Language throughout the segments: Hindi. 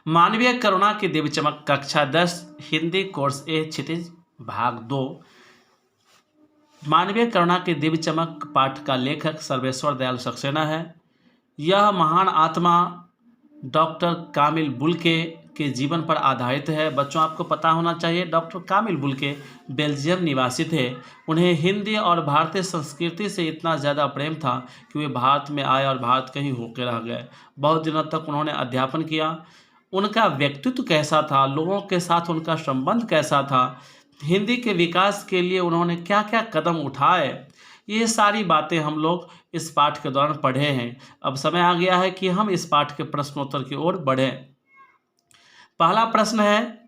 मानवीय करुणा की दिव्य चमक कक्षा 10 हिंदी कोर्स ए क्षितिज भाग 2। मानवीय करुणा की दिव्य चमक पाठ का लेखक सर्वेश्वर दयाल सक्सेना है। यह महान आत्मा डॉक्टर कामिल बुल्के के जीवन पर आधारित है। बच्चों, आपको पता होना चाहिए डॉक्टर कामिल बुल्के बेल्जियम निवासी थे। उन्हें हिंदी और भारतीय संस्कृति से इतना ज़्यादा प्रेम था कि वे भारत में आए और भारत कहीं होकर रह गए। बहुत दिनों तक उन्होंने अध्यापन किया। उनका व्यक्तित्व कैसा था, लोगों के साथ उनका संबंध कैसा था, हिंदी के विकास के लिए उन्होंने क्या क्या कदम उठाए, ये सारी बातें हम लोग इस पाठ के दौरान पढ़े हैं। अब समय आ गया है कि हम इस पाठ के प्रश्नोत्तर की ओर बढ़ें। पहला प्रश्न है,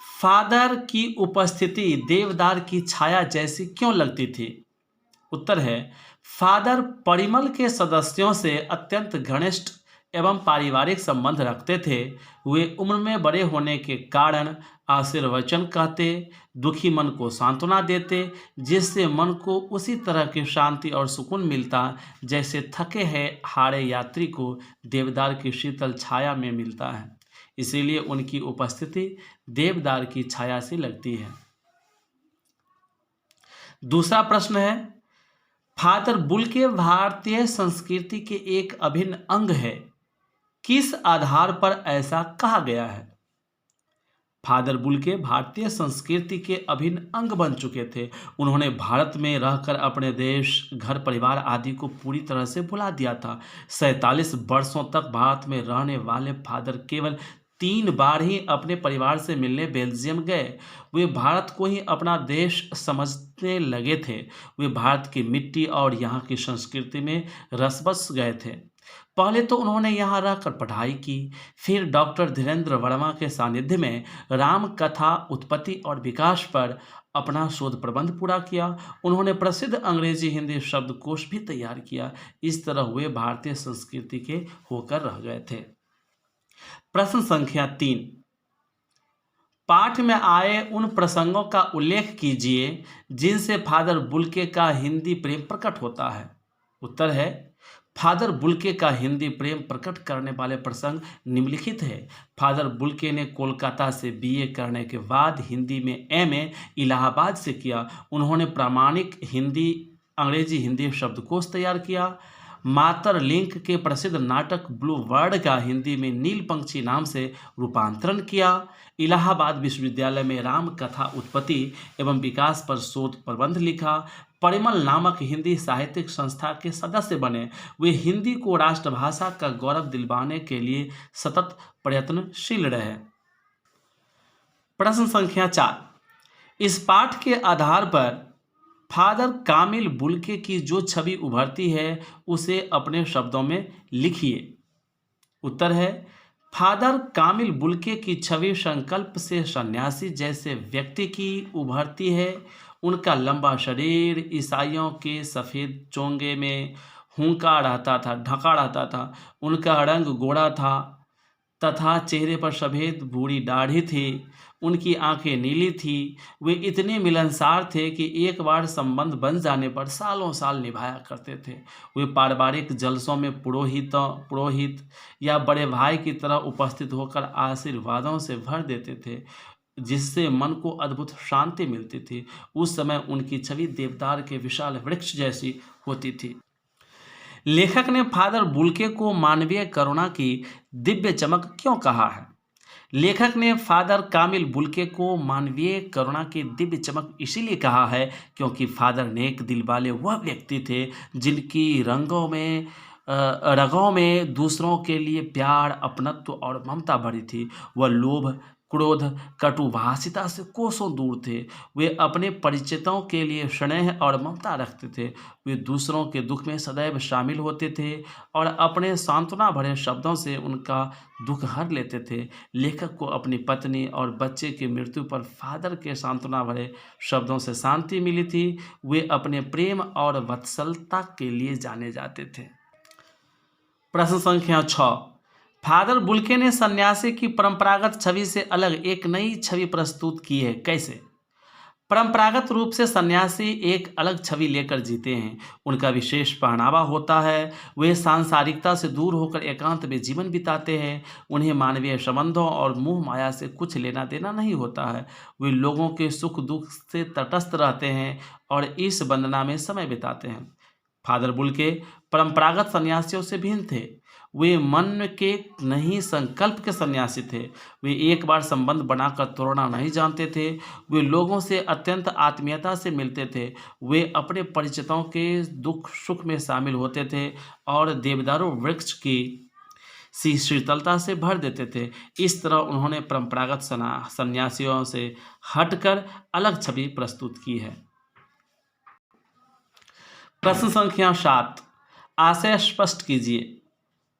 फादर की उपस्थिति देवदार की छाया जैसी क्यों लगती थी? उत्तर है, फादर परिमल के सदस्यों से अत्यंत घनिष्ठ एवं पारिवारिक संबंध रखते थे। वे उम्र में बड़े होने के कारण आशीर्वचन कहते, दुखी मन को सांत्वना देते, जिससे मन को उसी तरह की शांति और सुकून मिलता जैसे थके हैं हारे यात्री को देवदार की शीतल छाया में मिलता है। इसीलिए उनकी उपस्थिति देवदार की छाया सी लगती है। दूसरा प्रश्न है, फादर बुल्के भारतीय संस्कृति के एक अभिन्न अंग है, किस आधार पर ऐसा कहा गया है? फादर बुल्के भारतीय संस्कृति के अभिन्न अंग बन चुके थे। उन्होंने भारत में रहकर अपने देश, घर परिवार आदि को पूरी तरह से भुला दिया था। 47 वर्षों तक भारत में रहने वाले फादर केवल 3 बार ही अपने परिवार से मिलने बेल्जियम गए। वे भारत को ही अपना देश समझने लगे थे। वे भारत की मिट्टी और यहाँ की संस्कृति में रस बस गए थे। पहले तो उन्होंने यहाँ रहकर पढ़ाई की, फिर डॉक्टर धीरेन्द्र वर्मा के सानिध्य में राम कथा उत्पत्ति और विकास पर अपना शोध प्रबंध पूरा किया। उन्होंने प्रसिद्ध अंग्रेजी हिंदी शब्दकोश भी तैयार किया। इस तरह वे भारतीय संस्कृति के होकर रह गए थे। प्रश्न संख्या 3, पाठ में आए उन प्रसंगों का उल्लेख कीजिए जिनसे फादर बुल्के का हिंदी प्रेम प्रकट होता है। उत्तर है, फादर बुल्के का हिंदी प्रेम प्रकट करने वाले प्रसंग निम्नलिखित है। फादर बुल्के ने कोलकाता से बीए करने के बाद हिंदी में एमए इलाहाबाद से किया। उन्होंने प्रामाणिक हिंदी अंग्रेजी हिंदी शब्दकोश तैयार किया। मातर लिंक के प्रसिद्ध नाटक ब्लू वर्ड का हिंदी में नील पंक्षी नाम से रूपांतरण किया। इलाहाबाद विश्वविद्यालय में राम कथा उत्पत्ति एवं विकास पर शोध प्रबंध लिखा। परिमल नामक हिंदी साहित्यिक संस्था के सदस्य बने। वे हिंदी को राष्ट्रभाषा का गौरव दिलवाने के लिए सतत प्रयत्नशील रहे। प्रश्न संख्या 4, इस पाठ के आधार पर फादर कामिल बुल्के की जो छवि उभरती है उसे अपने शब्दों में लिखिए। उत्तर है, फादर कामिल बुल्के की छवि संकल्प से सन्यासी जैसे व्यक्ति की उभरती है। उनका लंबा शरीर ईसाइयों के सफ़ेद चोंगे में ढका रहता था। उनका रंग गोरा था तथा चेहरे पर सफ़ेद बूढ़ी दाढ़ी थी। उनकी आंखें नीली थी। वे इतने मिलनसार थे कि एक बार संबंध बन जाने पर सालों साल निभाया करते थे। वे पारिवारिक जलसों में पुरोहित या बड़े भाई की तरह उपस्थित होकर आशीर्वादों से भर देते थे, जिससे मन को अद्भुत शांति मिलती थी। उस समय उनकी छवि देवदार के विशाल वृक्ष जैसी होती थी। लेखक ने फादर बुल्के को मानवीय करुणा की दिव्य चमक क्यों कहा है? लेखक ने फादर कामिल बुल्के को मानवीय करुणा की दिव्य चमक इसीलिए कहा है क्योंकि फादर नेक दिल वाले वह व्यक्ति थे जिनकी रगों में दूसरों के लिए प्यार, अपनत्व और ममता भरी थी। वह लोभ, क्रोध, कटुभाषिता से कोसों दूर थे। वे अपने परिचितों के लिए स्नेह और ममता रखते थे। वे दूसरों के दुख में सदैव शामिल होते थे और अपने सांत्वना भरे शब्दों से उनका दुख हर लेते थे। लेखक को अपनी पत्नी और बच्चे की मृत्यु पर फादर के सांत्वना भरे शब्दों से शांति मिली थी। वे अपने प्रेम और वत्सलता के लिए जाने जाते थे। प्रश्न संख्या 6, फादर बुल्के ने सन्यासी की परंपरागत छवि से अलग एक नई छवि प्रस्तुत की है, कैसे? परंपरागत रूप से सन्यासी एक अलग छवि लेकर जीते हैं। उनका विशेष पहनावा होता है। वे सांसारिकता से दूर होकर एकांत में जीवन बिताते हैं। उन्हें मानवीय संबंधों और मोह माया से कुछ लेना देना नहीं होता है। वे लोगों के सुख दुख से तटस्थ रहते हैं और इस वंदना में समय बिताते हैं। फादर बुल्के परंपरागत सन्यासियों से भिन्न थे। वे मन के नहीं संकल्प के सन्यासी थे। वे एक बार संबंध बनाकर तोड़ना नहीं जानते थे। वे लोगों से अत्यंत आत्मीयता से मिलते थे। वे अपने परिचितों के दुख सुख में शामिल होते थे और देवदारू वृक्ष की सी शीतलता से भर देते थे। इस तरह उन्होंने परंपरागत सन्यासियों से हटकर अलग छवि प्रस्तुत की है। प्रश्न संख्या 7, आशय स्पष्ट कीजिए।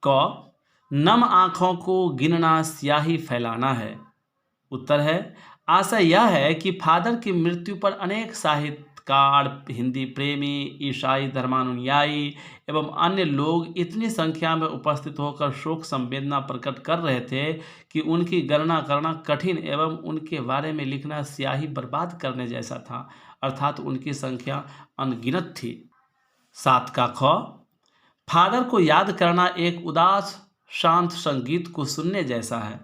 क, नम आँखों को गिनना स्याही फैलाना है। उत्तर है, आशय यह है कि फादर की मृत्यु पर अनेक साहित्यकार, हिंदी प्रेमी, ईसाई धर्मानुयायी एवं अन्य लोग इतनी संख्या में उपस्थित होकर शोक संवेदना प्रकट कर रहे थे कि उनकी गणना करना कठिन एवं उनके बारे में लिखना स्याही बर्बाद करने जैसा था, अर्थात उनकी संख्या अनगिनत थी। 7 का ख, फादर को याद करना एक उदास शांत संगीत को सुनने जैसा है।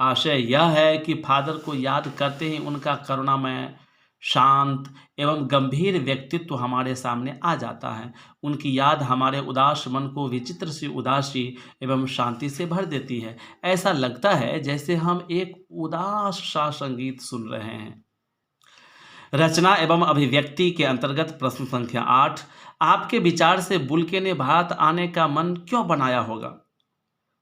आशय यह है कि फादर को याद करते ही उनका करुणामय, शांत एवं गंभीर व्यक्तित्व हमारे सामने आ जाता है। उनकी याद हमारे उदास मन को विचित्र सी उदासी एवं शांति से भर देती है। ऐसा लगता है जैसे हम एक उदास सा संगीत सुन रहे हैं। रचना एवं अभिव्यक्ति के अंतर्गत प्रश्न संख्या 8, आपके विचार से बुल्के ने भारत आने का मन क्यों बनाया होगा?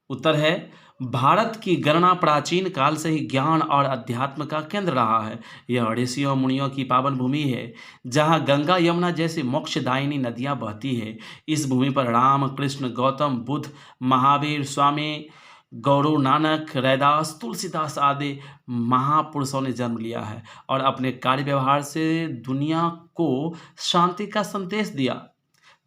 उत्तर है, भारत की गणना प्राचीन काल से ही ज्ञान और अध्यात्म का केंद्र रहा है। यह ऋषियों मुनियों की पावन भूमि है, जहाँ गंगा यमुना जैसी मोक्षदायिनी नदियाँ बहती है। इस भूमि पर राम, कृष्ण, गौतम बुद्ध, महावीर, स्वामी गुरु नानक, रैदास, तुलसीदास आदि महापुरुषों ने जन्म लिया है और अपने कार्य व्यवहार से दुनिया को शांति का संदेश दिया।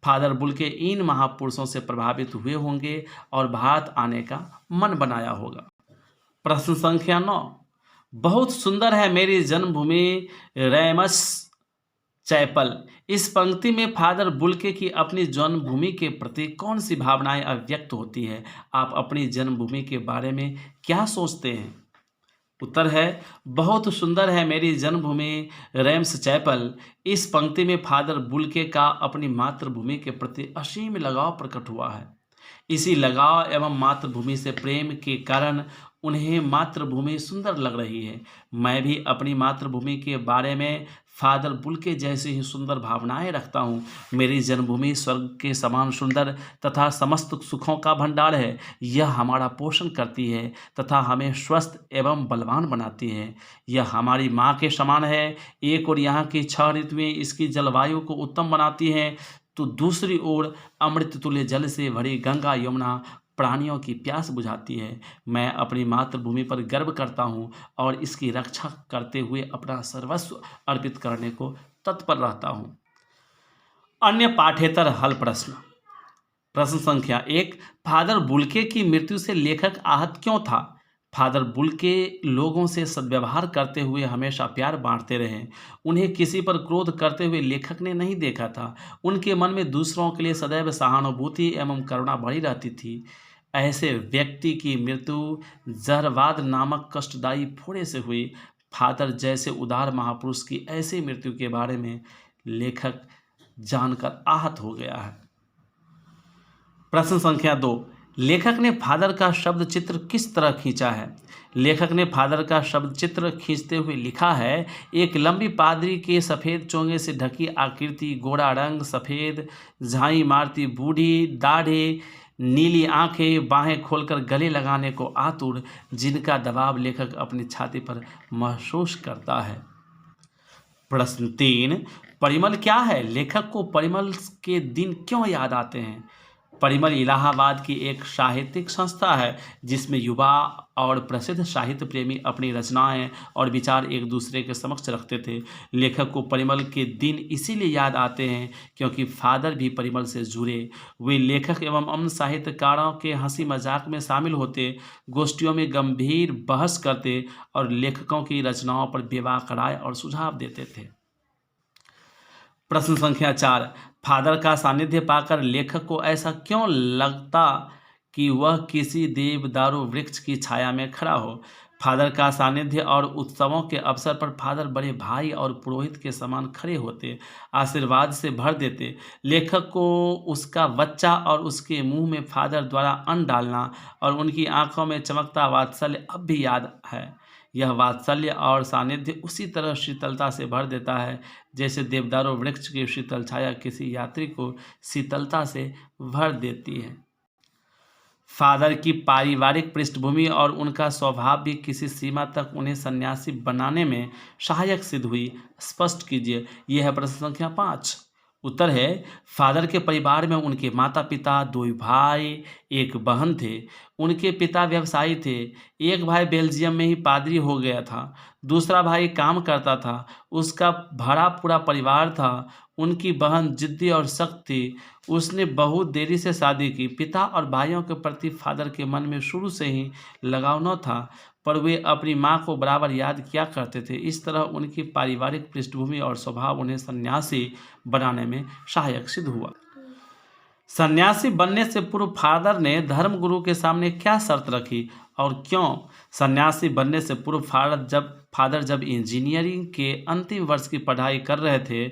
फादर बुल्के इन महापुरुषों से प्रभावित हुए होंगे और भारत आने का मन बनाया होगा। प्रश्न संख्या 9, बहुत सुंदर है मेरी जन्मभूमि रैमस चैपल। इस पंक्ति में फादर बुल्के की अपनी जन्मभूमि के प्रति कौन सी भावनाएं अभिव्यक्त होती है? आप अपनी जन्मभूमि के बारे में क्या सोचते हैं? उत्तर है, बहुत सुंदर है मेरी जन्मभूमि रैम्स चैपल। इस पंक्ति में फादर बुल्के का अपनी मातृभूमि के प्रति असीम लगाव प्रकट हुआ है। इसी लगाव एवं मातृभूमि से प्रेम के कारण उन्हें मातृभूमि सुंदर लग रही है। मैं भी अपनी मातृभूमि के बारे में फादर बुल्के जैसी ही सुंदर भावनाएं रखता हूँ। मेरी जन्मभूमि स्वर्ग के समान सुंदर तथा समस्त सुखों का भंडार है। यह हमारा पोषण करती है तथा हमें स्वस्थ एवं बलवान बनाती है। यह हमारी माँ के समान है। एक और यहाँ की 6 ऋतुएं इसकी जलवायु को उत्तम बनाती हैं, तो दूसरी ओर अमृत तुल्य जल से भरी गंगा यमुना प्राणियों की प्यास बुझाती है। मैं अपनी मातृभूमि पर गर्व करता हूँ और इसकी रक्षा करते हुए अपना सर्वस्व अर्पित करने को तत्पर रहता हूँ। अन्य पाठ्येतर हल प्रश्न। प्रश्न संख्या 1, फादर बुल्के की मृत्यु से लेखक आहत क्यों था? फादर बुल्के लोगों से सद्व्यवहार करते हुए हमेशा प्यार बांटते रहे। उन्हें किसी पर क्रोध करते हुए लेखक ने नहीं देखा था। उनके मन में दूसरों के लिए सदैव सहानुभूति एवं करुणा भरी रहती थी। ऐसे व्यक्ति की मृत्यु जहरवाद नामक कष्टदायी फोड़े से हुई। फादर जैसे उदार महापुरुष की ऐसी मृत्यु के बारे में लेखक जानकर आहत हो गया है। प्रश्न संख्या 2, लेखक ने फादर का शब्द चित्र किस तरह खींचा है? लेखक ने फादर का शब्द चित्र खींचते हुए लिखा है, एक लंबी पादरी के सफ़ेद चोंगे से ढकी आकृति, गोरा रंग, सफ़ेद झाई मारती बूढ़ी दाढ़ी, नीली आंखें, बाहें खोलकर गले लगाने को आतुर, जिनका दबाव लेखक अपनी छाती पर महसूस करता है। प्रश्न 3, परिमल क्या है? लेखक को परिमल के दिन क्यों याद आते हैं? परिमल इलाहाबाद की एक साहित्यिक संस्था है जिसमें युवा और प्रसिद्ध साहित्य प्रेमी अपनी रचनाएं और विचार एक दूसरे के समक्ष रखते थे। लेखक को परिमल के दिन इसीलिए याद आते हैं क्योंकि फादर भी परिमल से जुड़े। वे लेखक एवं अन्य साहित्यकारों के हंसी मजाक में शामिल होते, गोष्ठियों में गंभीर बहस करते और लेखकों की रचनाओं पर बेबाक राय और सुझाव देते थे। प्रश्न संख्या 4, फादर का सानिध्य पाकर लेखक को ऐसा क्यों लगता कि वह किसी देवदारू वृक्ष की छाया में खड़ा हो? फादर का सानिध्य और उत्सवों के अवसर पर फादर बड़े भाई और पुरोहित के समान खड़े होते, आशीर्वाद से भर देते। लेखक को उसका बच्चा और उसके मुंह में फादर द्वारा अन्न डालना और उनकी आंखों में चमकता वात्सल्य अब भी याद है। यह वात्सल्य और सानिध्य उसी तरह शीतलता से भर देता है जैसे देवदारू वृक्ष की शीतल छाया किसी यात्री को शीतलता से भर देती है। फादर की पारिवारिक पृष्ठभूमि और उनका स्वभाव भी किसी सीमा तक उन्हें सन्यासी बनाने में सहायक सिद्ध हुई। स्पष्ट कीजिए। यह है प्रश्न संख्या 5। उत्तर है, फादर के परिवार में उनके माता पिता, 2 भाई, 1 बहन थे। उनके पिता व्यवसायी थे। एक भाई बेल्जियम में ही पादरी हो गया था, दूसरा भाई काम करता था। उसका भरा पूरा परिवार था। उनकी बहन जिद्दी और सख्त थी। उसने बहुत देरी से शादी की। पिता और भाइयों के प्रति फादर के मन में शुरू से ही लगाव न था, पर वे अपनी माँ को बराबर याद किया करते थे। इस तरह उनकी पारिवारिक पृष्ठभूमि और स्वभाव उन्हें सन्यासी बनाने में सहायक सिद्ध हुआ। सन्यासी बनने से पूर्व फादर ने धर्मगुरु के सामने क्या शर्त रखी और क्यों? सन्यासी बनने से पूर्व फादर जब इंजीनियरिंग के अंतिम वर्ष की पढ़ाई कर रहे थे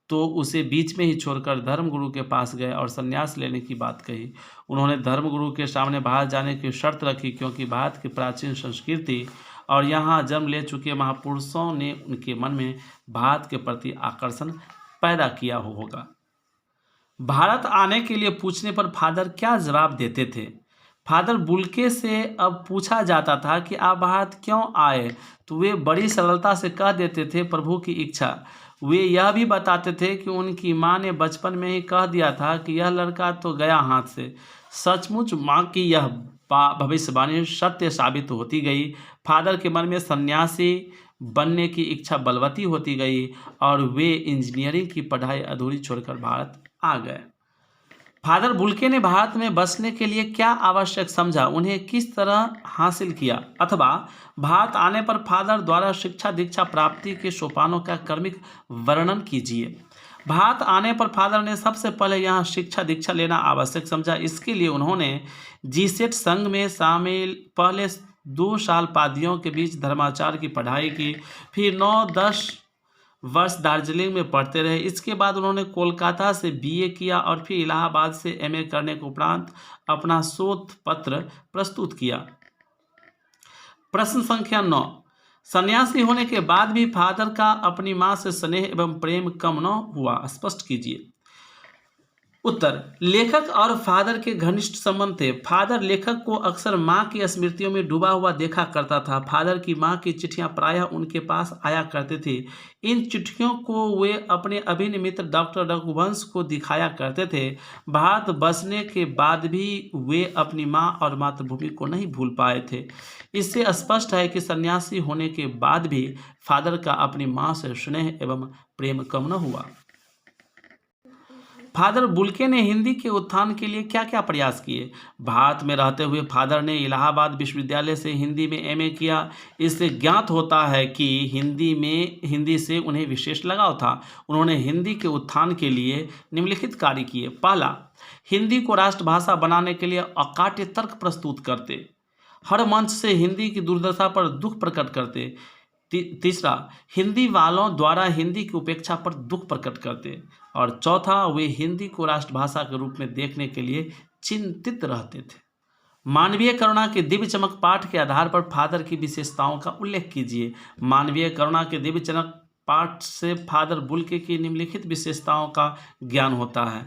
तो उसे बीच में ही छोड़कर धर्मगुरु के पास गए और संन्यास लेने की बात कही। उन्होंने धर्मगुरु के सामने भारत जाने की शर्त रखी क्योंकि भारत की प्राचीन संस्कृति और यहाँ जन्म ले चुके महापुरुषों ने उनके मन में भारत के प्रति आकर्षण पैदा किया होगा। भारत आने के लिए पूछने पर फादर क्या जवाब देते थे? फादर बुल्के से अब पूछा जाता था कि आप भारत क्यों आए तो वे बड़ी सरलता से कह देते थे, प्रभु की इच्छा। वे यह भी बताते थे कि उनकी माँ ने बचपन में ही कह दिया था कि यह लड़का तो गया हाथ से। सचमुच माँ की यह भविष्यवाणी सत्य साबित होती गई। फादर के मन में सन्यासी बनने की इच्छा बलवती होती गई और वे इंजीनियरिंग की पढ़ाई अधूरी छोड़कर भारत आ गए। फादर बुल्के ने भारत में बसने के लिए क्या आवश्यक समझा, उन्हें किस तरह हासिल किया, अथवा भारत आने पर फादर द्वारा शिक्षा दीक्षा प्राप्ति के सोपानों का क्रमिक वर्णन कीजिए। भारत आने पर फादर ने सबसे पहले यहाँ शिक्षा दीक्षा लेना आवश्यक समझा। इसके लिए उन्होंने जीसेट संघ में शामिल पहले 2 साल पादियों के बीच धर्माचार्य की पढ़ाई की, फिर 9-10 वर्ष दार्जिलिंग में पढ़ते रहे। इसके बाद उन्होंने कोलकाता से बीए किया और फिर इलाहाबाद से एमए करने के उपरांत अपना शोध पत्र प्रस्तुत किया। प्रश्न संख्या 9, सन्यासी होने के बाद भी फादर का अपनी मां से स्नेह एवं प्रेम कम न हुआ, स्पष्ट कीजिए। उत्तर, लेखक और फादर के घनिष्ठ संबंध थे। फादर लेखक को अक्सर मां की स्मृतियों में डूबा हुआ देखा करता था। फादर की मां की चिट्ठियां प्रायः उनके पास आया करती थी। इन चिट्ठियों को वे अपने अभिन्न मित्र डॉक्टर रघुवंश को दिखाया करते थे। भारत बसने के बाद भी वे अपनी मां और मातृभूमि को नहीं भूल पाए थे। इससे स्पष्ट है कि सन्यासी होने के बाद भी फादर का अपनी मां से स्नेह एवं प्रेम कम न हुआ। फादर बुल्के ने हिंदी के उत्थान के लिए क्या क्या प्रयास किए? भारत में रहते हुए फादर ने इलाहाबाद विश्वविद्यालय से हिंदी में एमए किया। इससे ज्ञात होता है कि हिंदी से उन्हें विशेष लगाव था। उन्होंने हिंदी के उत्थान के लिए निम्नलिखित कार्य किए। पहला, हिंदी को राष्ट्रभाषा बनाने के लिए अकाट्य तर्क प्रस्तुत करते। हर मंच से हिंदी की दुर्दशा पर दुख प्रकट करते। तीसरा, हिंदी वालों द्वारा हिंदी की उपेक्षा पर दुख प्रकट करते। और चौथा, वे हिंदी को राष्ट्रभाषा के रूप में देखने के लिए चिंतित रहते थे। मानवीय करुणा के दिव्य चमक पाठ के आधार पर फादर की विशेषताओं का उल्लेख कीजिए। मानवीय करुणा के दिव्य चमक पाठ से फादर बुल्के की निम्नलिखित विशेषताओं का ज्ञान होता है।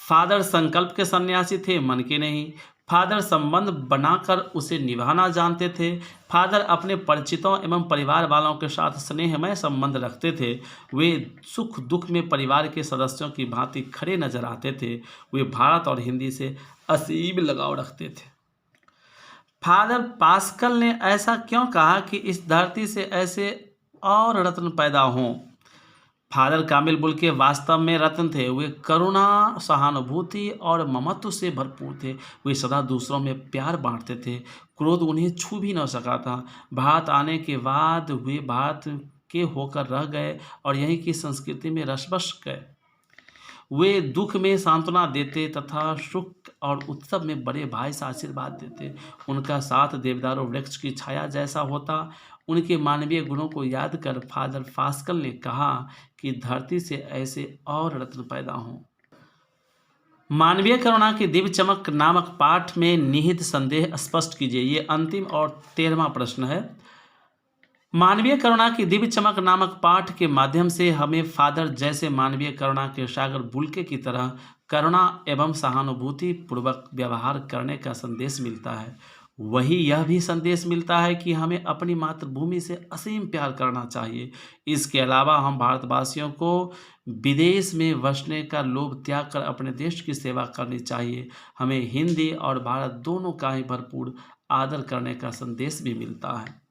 फादर संकल्प के सन्यासी थे, मन के नहीं। फादर संबंध बनाकर उसे निभाना जानते थे। फादर अपने परिचितों एवं परिवार वालों के साथ स्नेहमय संबंध रखते थे। वे सुख दुख में परिवार के सदस्यों की भांति खड़े नजर आते थे। वे भारत और हिंदी से असीम लगाव रखते थे। फादर पास्कल ने ऐसा क्यों कहा कि इस धरती से ऐसे और रत्न पैदा हों? फादर कामिल बुल्के वास्तव में रत्न थे। वे करुणा, सहानुभूति और ममत्व से भरपूर थे। वे सदा दूसरों में प्यार बांटते थे। क्रोध उन्हें छू भी न सका था। भारत आने के बाद वे भारत के होकर रह गए और यहीं की संस्कृति में रस बस गए। वे दुख में सांत्वना देते तथा सुख और उत्सव में बड़े भाई से आशीर्वाद देते। उनका साथ देवदारू वृक्ष की छाया जैसा होता। उनके मानवीय गुणों को याद कर फादर पास्कल ने कहा कि धरती से ऐसे और रत्न पैदा हों। मानवीय करुणा की दिव्य चमक नामक पाठ में निहित संदेह स्पष्ट कीजिए। ये अंतिम और 13वां प्रश्न है। मानवीय करुणा की दिव्य चमक नामक पाठ के माध्यम से हमें फादर जैसे मानवीय करुणा के सागर बुल्के की तरह करुणा एवं सहानुभूति पूर्वक व्यवहार करने का संदेश मिलता है। वही यह भी संदेश मिलता है कि हमें अपनी मातृभूमि से असीम प्यार करना चाहिए। इसके अलावा हम भारतवासियों को विदेश में बसने का लोभ त्याग कर अपने देश की सेवा करनी चाहिए। हमें हिंदी और भारत दोनों का ही भरपूर आदर करने का संदेश भी मिलता है।